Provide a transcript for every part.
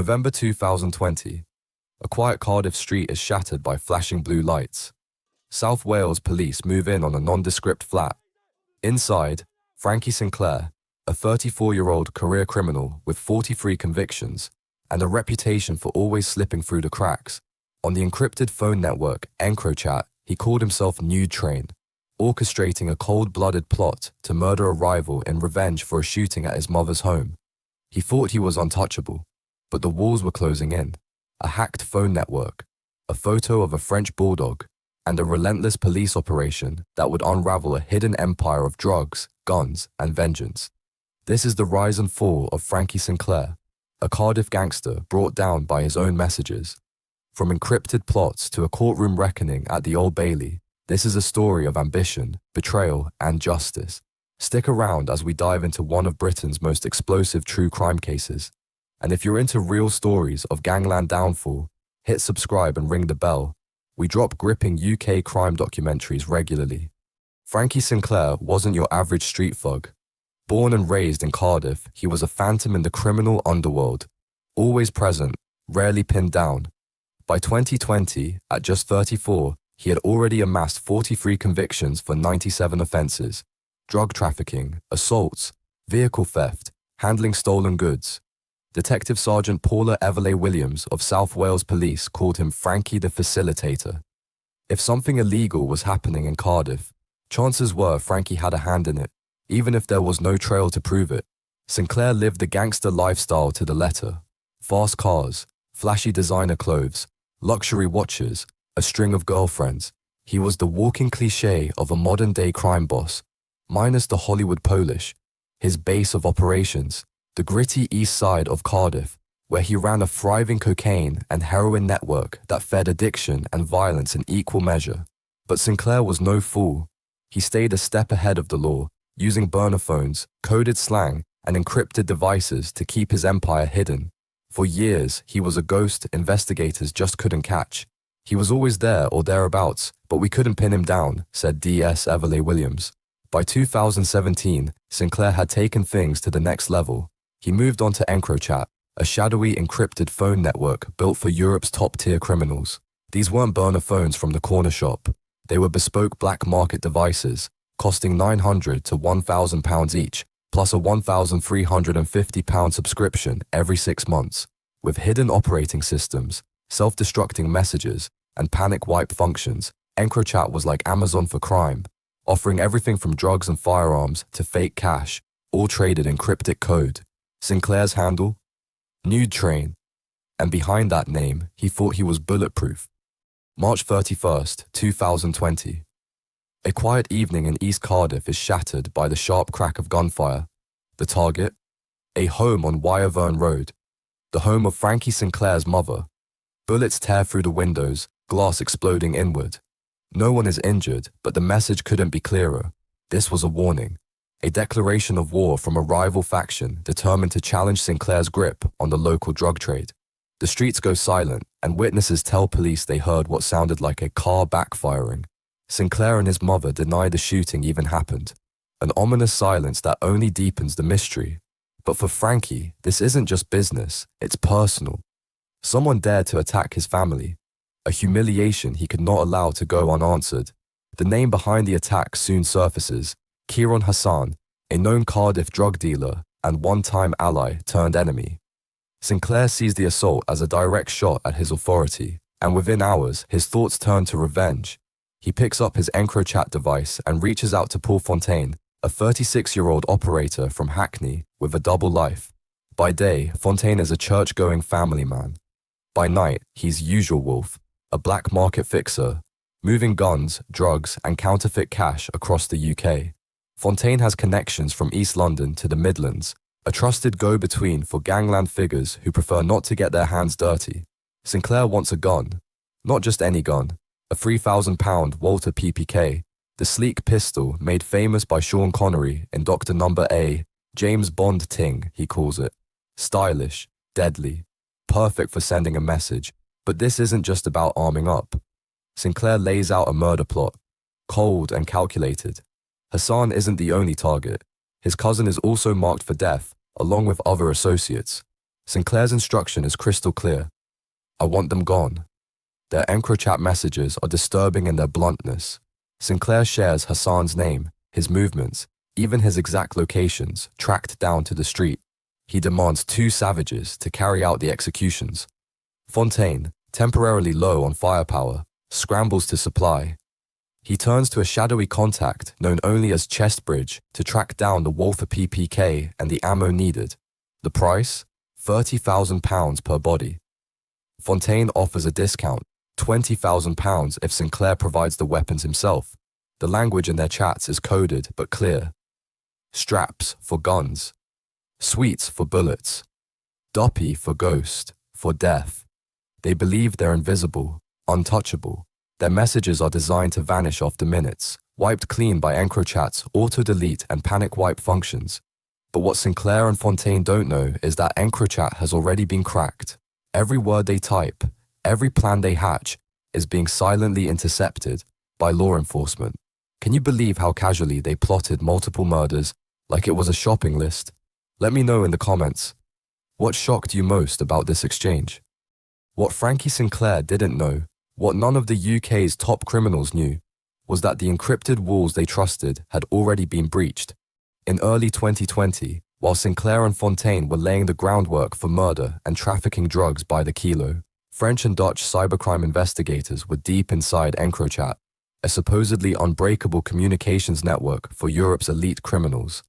November 2020. A quiet Cardiff street is shattered by flashing blue lights. South Wales police move in on a nondescript flat. Inside, Frankie Sinclair, a 34-year-old career criminal with 43 convictions and a reputation for always slipping through the cracks. On the encrypted phone network EncroChat, he called himself Nudetrain, orchestrating a cold-blooded plot to murder a rival in revenge for a shooting at his mother's home. He thought he was untouchable, but the walls were closing in. A hacked phone network, a photo of a French bulldog, and a relentless police operation that would unravel a hidden empire of drugs, guns, and vengeance. This is the rise and fall of Frankie Sinclair, a Cardiff gangster brought down by his own messages. From encrypted plots to a courtroom reckoning at the Old Bailey, this is a story of ambition, betrayal, and justice. Stick around as we dive into one of Britain's most explosive true crime cases. And if you're into real stories of gangland downfall, hit subscribe and ring the bell. We drop gripping UK crime documentaries regularly. Frankie Sinclair wasn't your average street thug. Born and raised in Cardiff, he was a phantom in the criminal underworld, always present, rarely pinned down. By 2020, at just 34, he had already amassed 43 convictions for 97 offences: drug trafficking, assaults, vehicle theft, handling stolen goods. Detective Sergeant Paula Everleigh Williams of South Wales Police called him Frankie the Facilitator. If something illegal was happening in Cardiff, chances were Frankie had a hand in it, even if there was no trail to prove it. Sinclair lived the gangster lifestyle to the letter. Fast cars, flashy designer clothes, luxury watches, a string of girlfriends. He was the walking cliché of a modern-day crime boss, minus the Hollywood polish. His base of operations, the gritty east side of Cardiff, where he ran a thriving cocaine and heroin network that fed addiction and violence in equal measure. But Sinclair was no fool. He stayed a step ahead of the law, using burner phones, coded slang, and encrypted devices to keep his empire hidden. For years, he was a ghost investigators just couldn't catch. He was always there or thereabouts, but we couldn't pin him down, said D.S. Everleigh Williams. By 2017, Sinclair had taken things to the next level. He moved on to EncroChat, a shadowy encrypted phone network built for Europe's top-tier criminals. These weren't burner phones from the corner shop. They were bespoke black market devices, costing £900 to £1,000 each, plus a £1,350 subscription every 6 months. With hidden operating systems, self-destructing messages, and panic wipe functions, EncroChat was like Amazon for crime, offering everything from drugs and firearms to fake cash, all traded in cryptic code. Sinclair's handle? Nudetrain. And behind that name, he thought he was bulletproof. March 31st, 2020. A quiet evening in East Cardiff is shattered by the sharp crack of gunfire. The target? A home on Wyvern Road, the home of Frankie Sinclair's mother. Bullets tear through the windows, glass exploding inward. No one is injured, but the message couldn't be clearer. This was a warning. A declaration of war from a rival faction determined to challenge Sinclair's grip on the local drug trade. The streets go silent, and witnesses tell police they heard what sounded like a car backfiring. Sinclair and his mother deny the shooting even happened. An ominous silence that only deepens the mystery. But for Frankie, this isn't just business, it's personal. Someone dared to attack his family, a humiliation he could not allow to go unanswered. The name behind the attack soon surfaces: Keiron Hassan, a known Cardiff drug dealer and one-time ally turned enemy. Sinclair sees the assault as a direct shot at his authority, and within hours, his thoughts turn to revenge. He picks up his EncroChat device and reaches out to Paul Fontaine, a 36-year-old operator from Hackney with a double life. By day, Fontaine is a church-going family man. By night, he's Usual Wolf, a black market fixer, moving guns, drugs, and counterfeit cash across the UK. Fontaine has connections from East London to the Midlands, a trusted go-between for gangland figures who prefer not to get their hands dirty. Sinclair wants a gun. Not just any gun, a £3,000 Walter PPK, the sleek pistol made famous by Sean Connery in Dr. Number A, James Bond ting, he calls it. Stylish, deadly, perfect for sending a message. But this isn't just about arming up. Sinclair lays out a murder plot, cold and calculated. Hassan isn't the only target. His cousin is also marked for death, along with other associates. Sinclair's instruction is crystal clear. I want them gone. Their EncroChat messages are disturbing in their bluntness. Sinclair shares Hassan's name, his movements, even his exact locations, tracked down to the street. He demands 2 savages to carry out the executions. Fontaine, temporarily low on firepower, scrambles to supply. He turns to a shadowy contact known only as Chestbridge to track down the Walther PPK and the ammo needed. The price? £30,000 per body. Fontaine offers a discount, £20,000 if Sinclair provides the weapons himself. The language in their chats is coded but clear. Straps for guns. Sweets for bullets. Duppy for ghost, for death. They believe they're invisible, untouchable. Their messages are designed to vanish after minutes, wiped clean by EncroChat's auto-delete and panic wipe functions. But what Sinclair and Fontaine don't know is that EncroChat has already been cracked. Every word they type, every plan they hatch, is being silently intercepted by law enforcement. Can you believe how casually they plotted multiple murders like it was a shopping list? Let me know in the comments. What shocked you most about this exchange? What Frankie Sinclair didn't know, what none of the UK's top criminals knew, was that the encrypted walls they trusted had already been breached. In early 2020, while Sinclair and Fontaine were laying the groundwork for murder and trafficking drugs by the kilo, French and Dutch cybercrime investigators were deep inside EncroChat, a supposedly unbreakable communications network for Europe's elite criminals.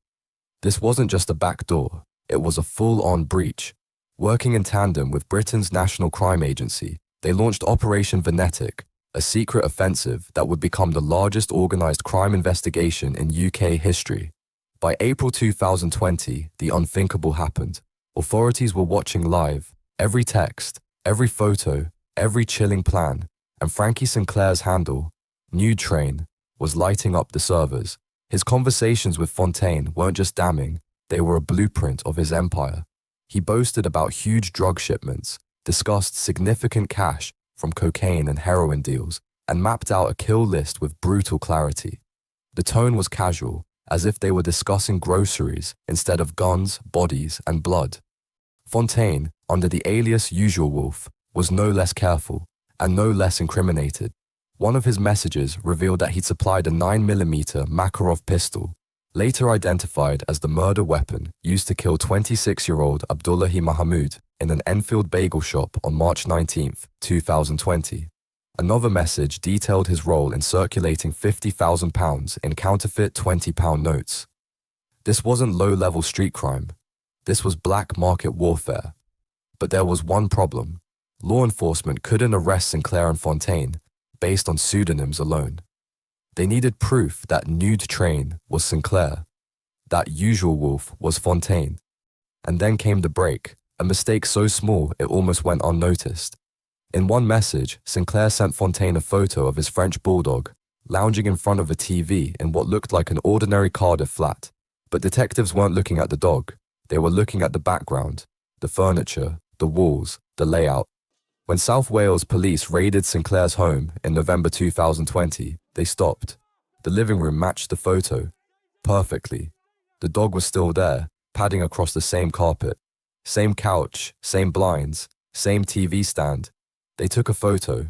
This wasn't just a backdoor, it was a full-on breach. Working in tandem with Britain's National Crime Agency, they launched Operation Venetic, a secret offensive that would become the largest organized crime investigation in UK history. By April 2020, the unthinkable happened. Authorities were watching live, every text, every photo, every chilling plan, and Frankie Sinclair's handle, Nudetrain, was lighting up the servers. His conversations with Fontaine weren't just damning, they were a blueprint of his empire. He boasted about huge drug shipments, discussed significant cash from cocaine and heroin deals, and mapped out a kill list with brutal clarity. The tone was casual, as if they were discussing groceries instead of guns, bodies, and blood. Fontaine, under the alias Usual Wolf, was no less careful and no less incriminated. One of his messages revealed that he'd supplied a 9mm Makarov pistol, later identified as the murder weapon used to kill 26-year-old Abdullahi Mahmoud in an Enfield bagel shop on March 19, 2020. Another message detailed his role in circulating £50,000 in counterfeit £20 notes. This wasn't low-level street crime. This was black market warfare. But there was one problem. Law enforcement couldn't arrest Sinclair and Fontaine based on pseudonyms alone. They needed proof that Nudetrain was Sinclair, that Usual Wolf was Fontaine. And then came the break, a mistake so small it almost went unnoticed. In one message, Sinclair sent Fontaine a photo of his French bulldog, lounging in front of a TV in what looked like an ordinary Cardiff flat. But detectives weren't looking at the dog. They were looking at the background, the furniture, the walls, the layout. When South Wales police raided Sinclair's home in November 2020, they stopped. The living room matched the photo perfectly. The dog was still there, padding across the same carpet. Same couch, same blinds, same TV stand. They took a photo.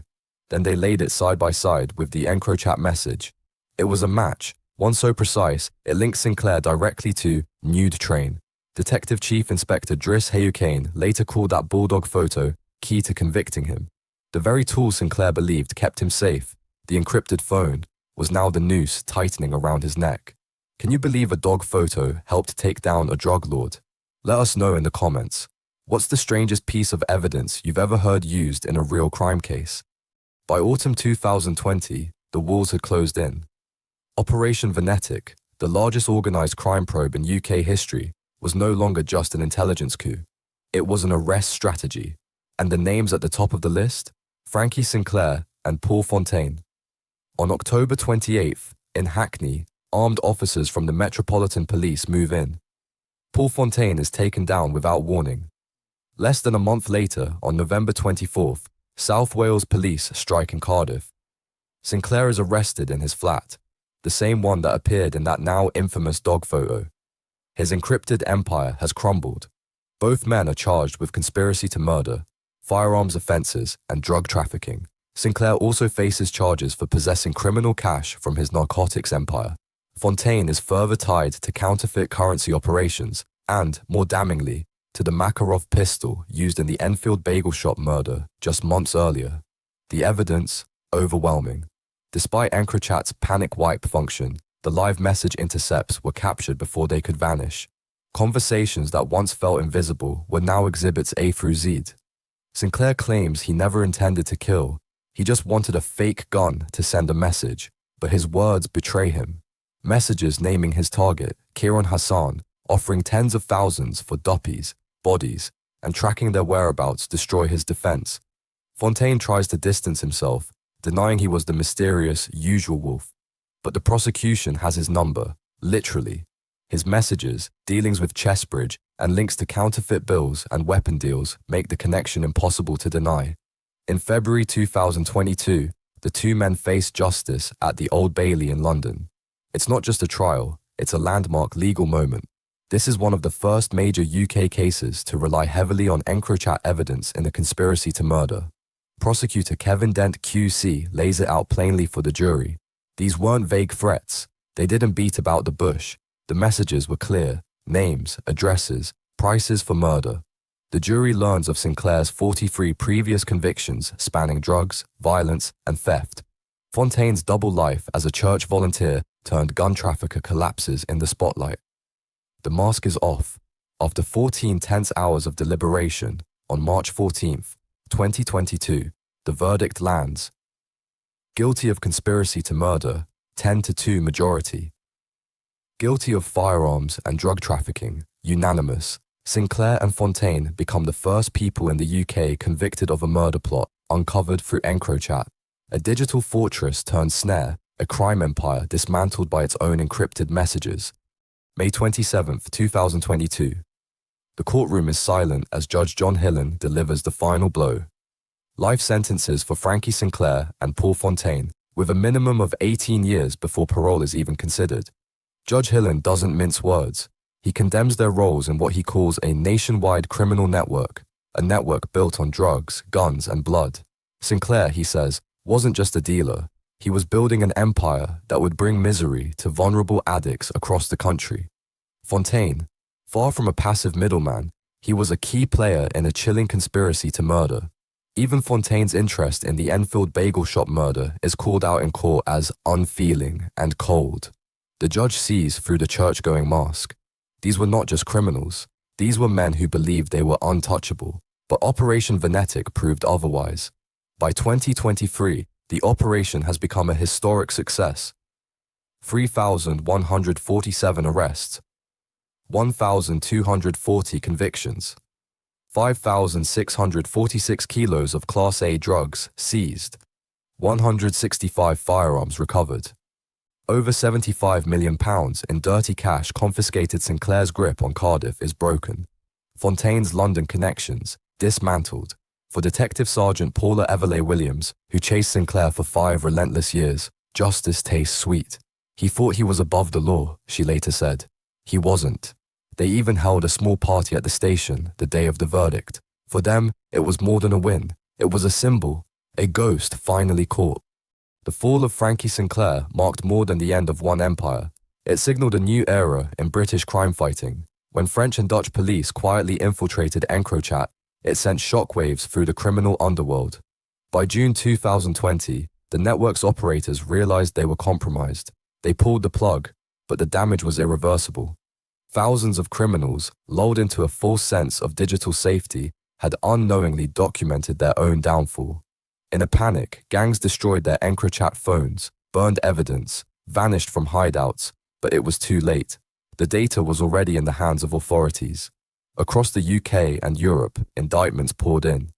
Then they laid it side by side with the EncroChat message. It was a match, one so precise it linked Sinclair directly to Nudetrain. Detective Chief Inspector Driss Hayukane later called that bulldog photo key to convicting him. The very tool Sinclair believed kept him safe, the encrypted phone, was now the noose tightening around his neck. Can you believe a dog photo helped take down a drug lord? Let us know in the comments. What's the strangest piece of evidence you've ever heard used in a real crime case? By autumn 2020, the walls had closed in. Operation Venetic, the largest organized crime probe in UK history, was no longer just an intelligence coup. It was an arrest strategy. And the names at the top of the list? Frankie Sinclair and Paul Fontaine. On October 28th, in Hackney, armed officers from the Metropolitan Police move in. Paul Fontaine is taken down without warning. Less than a month later, on November 24th, South Wales police strike in Cardiff. Sinclair is arrested in his flat, the same one that appeared in that now infamous dog photo. His encrypted empire has crumbled. Both men are charged with conspiracy to murder, firearms offenses, and drug trafficking. Sinclair also faces charges for possessing criminal cash from his narcotics empire. Fontaine is further tied to counterfeit currency operations and, more damningly, to the Makarov pistol used in the Enfield bagel shop murder just months earlier. The evidence, overwhelming. Despite EncroChat's panic wipe function, the live message intercepts were captured before they could vanish. Conversations that once felt invisible were now exhibits A through Z. Sinclair claims he never intended to kill. He just wanted a fake gun to send a message, but his words betray him. Messages naming his target, Keiron Hassan, offering tens of thousands for duppies, bodies, and tracking their whereabouts destroy his defense. Fontaine tries to distance himself, denying he was the mysterious, usual wolf. But the prosecution has his number, literally. His messages, dealings with Chessbridge, and links to counterfeit bills and weapon deals make the connection impossible to deny. In February 2022, the two men faced justice at the Old Bailey in London. It's not just a trial, it's a landmark legal moment. This is one of the first major UK cases to rely heavily on EncroChat evidence in a conspiracy to murder. Prosecutor Kevin Dent QC lays it out plainly for the jury. These weren't vague threats. They didn't beat about the bush. The messages were clear: names, addresses, prices for murder. The jury learns of Sinclair's 43 previous convictions spanning drugs, violence, and theft. Fontaine's double life as a church volunteer turned gun trafficker collapses in the spotlight. The mask is off. After 14 tense hours of deliberation, on March 14th, 2022, the verdict lands. Guilty of conspiracy to murder, 10-2 majority. Guilty of firearms and drug trafficking, unanimous. Sinclair and Fontaine become the first people in the UK convicted of a murder plot uncovered through EncroChat, a digital fortress turned snare, a crime empire dismantled by its own encrypted messages. May 27, 2022. The courtroom is silent as Judge John Hillen delivers the final blow. Life sentences for Frankie Sinclair and Paul Fontaine, with a minimum of 18 years before parole is even considered. Judge Hillen doesn't mince words. He condemns their roles in what he calls a nationwide criminal network, a network built on drugs, guns, and blood. Sinclair, he says, wasn't just a dealer. He was building an empire that would bring misery to vulnerable addicts across the country. Fontaine, far from a passive middleman, he was a key player in a chilling conspiracy to murder. Even Fontaine's interest in the Enfield bagel shop murder is called out in court as unfeeling and cold. The judge sees through the church-going mask. These were not just criminals. These were men who believed they were untouchable. But Operation Venetic proved otherwise. By 2023, the operation has become a historic success. 3,147 arrests, 1,240 convictions, 5,646 kilos of Class A drugs seized, 165 firearms recovered. Over £75 million in dirty cash confiscated. Sinclair's grip on Cardiff is broken. Fontaine's London connections dismantled. For Detective Sergeant Paula Everleigh Williams, who chased Sinclair for 5 relentless years, justice tastes sweet. He thought he was above the law, she later said. He wasn't. They even held a small party at the station the day of the verdict. For them, it was more than a win. It was a symbol, a ghost finally caught. The fall of Frankie Sinclair marked more than the end of one empire. It signaled a new era in British crime fighting. When French and Dutch police quietly infiltrated EncroChat, it sent shockwaves through the criminal underworld. By June 2020, the network's operators realized they were compromised. They pulled the plug, but the damage was irreversible. Thousands of criminals, lulled into a false sense of digital safety, had unknowingly documented their own downfall. In a panic, gangs destroyed their EncroChat phones, burned evidence, vanished from hideouts, but it was too late. The data was already in the hands of authorities. Across the UK and Europe, indictments poured in.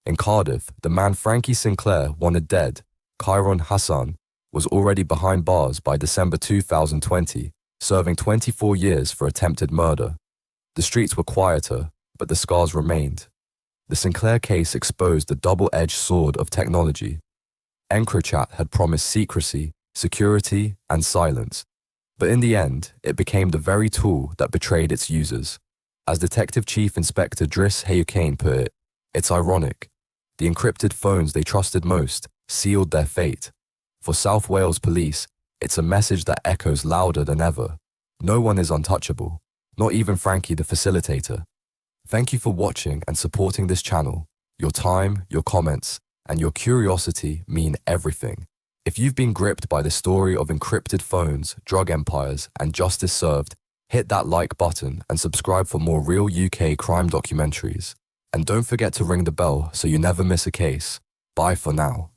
In Cardiff, the man Frankie Sinclair wanted dead, Keiron Hassan, was already behind bars by December 2020, serving 24 years for attempted murder. The streets were quieter, but the scars remained. The Sinclair case exposed the double-edged sword of technology. EncroChat had promised secrecy, security, and silence. But in the end, it became the very tool that betrayed its users. As Detective Chief Inspector Driss Hayukane put it, it's ironic. The encrypted phones they trusted most sealed their fate. For South Wales Police, it's a message that echoes louder than ever. No one is untouchable, not even Frankie the facilitator. Thank you for watching and supporting this channel. Your time, your comments, and your curiosity mean everything. If you've been gripped by the story of encrypted phones, drug empires, and justice served, hit that like button and subscribe for more real UK crime documentaries. And don't forget to ring the bell so you never miss a case. Bye for now.